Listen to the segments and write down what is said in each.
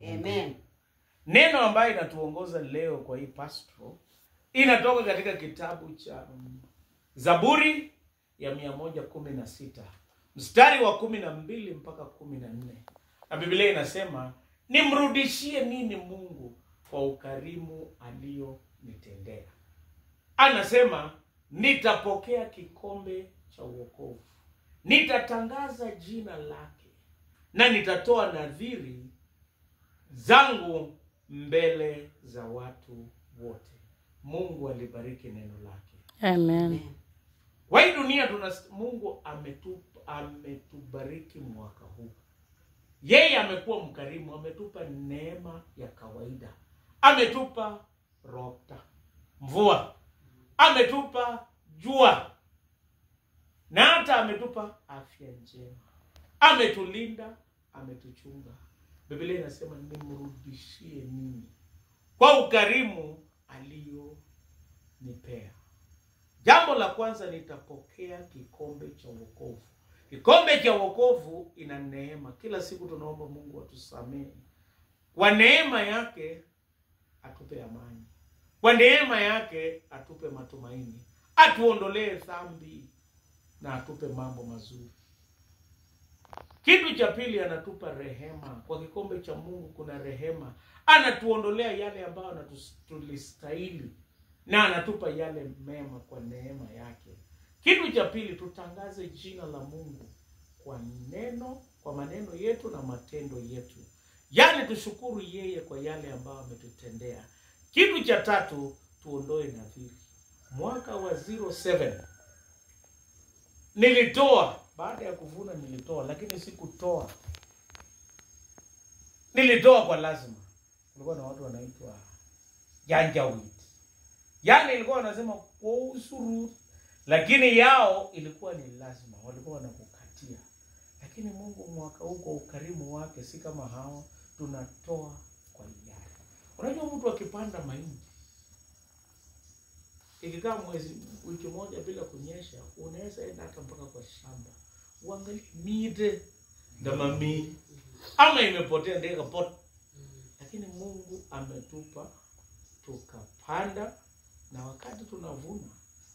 Amen. Neno ambayo inatuongoza leo kwa hii pastro inatoka katika kitabu cha Zaburi ya 116 mstari wa 12 mpaka 14. Na Biblia inasema, nimrudishie nini Mungu kwa ukarimu alionitendea? Anasema, nitapokea kikombe cha wokovu, nitatangaza jina lake, na nitatoa nadhiri zangu mbele za watu wote. Mungu alibariki neno lake. Amen. Kwa hii dunia Mungu ametubariki mwaka huu. Yeye amekuwa mkarimu, ametupa neema ya kawaida. Ametupa rota, mvua, ametupa jua, na hata ametupa afya njema. Ametulinda, ametuchunga. Biblia inasema, nimrudishie nini kwa ukarimu alionipea? Jambo la kwanza, nitapokea kikombe cha wokovu. Kikombe cha wokovu ina neema. Kila siku tunaomba Mungu atusamehe. Kwa neema yake atupe amani. Kwa neema yake atupe matumaini. Atuondolee dhambi na atupe mambo mazuri. Kitu cha pili, anatupa rehema. Kwa kikombe cha Mungu kuna rehema. Anatuondolea yale ambayo tulistahili, na anatupa yale mema kwa neema yake. Kitu cha pili, tutangaze jina la Mungu kwa maneno yetu na matendo yetu. Yaani tushukuru yeye kwa yale ambayo ametutendea. Kitu cha tatu, tuondoe nadhiri. Mwaka wa 07 nilitoa, baada ya kuvuna nilitoa, lakini sikutoa. Nilitoa kwa lazima. Kulikuwa na watu wanaitwa janjawid. Yaani ilikuwa wanasema kwa usuru, lakini yao ilikuwa ni lazima. Walikuwa wanakukatia. Lakini Mungu mwaka huu kwa ukarimu wake, si kama hao, tunatoa kwa hiari. Unajua mtu akipanda mahindi, ikikaa wiki moja bila kunyesha, unaweza enda hata mpaka kwa shamba uangalie mite ndamami ama imepotea ndeka pot. Lakini Mungu ametupa, tukapanda, na wakati tunavuna,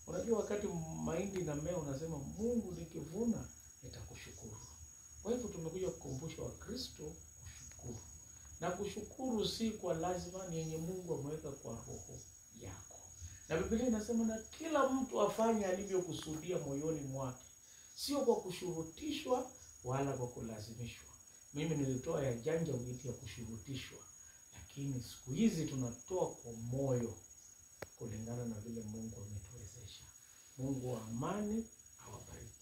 unajua wakati mahindi na mmea unasema, Mungu nikivuna nitakushukuru. Kwa hivyo tumekuja kukumbusha Wakristo kushukuru. Na kushukuru si kwa lazima, ni yenye Mungu ameweka kwa roho yako. Na Biblia inasema, na kila mtu afanye alivyokusudia moyoni mwake, sio kwa kushurutishwa wala kwa kulazimishwa. Mimi nilitoa ya janjawid ya kushurutishwa, lakini siku hizi tunatoa kwa moyo kulingana na vile Mungu ametuwezesha. Mungu wa amani awabariki.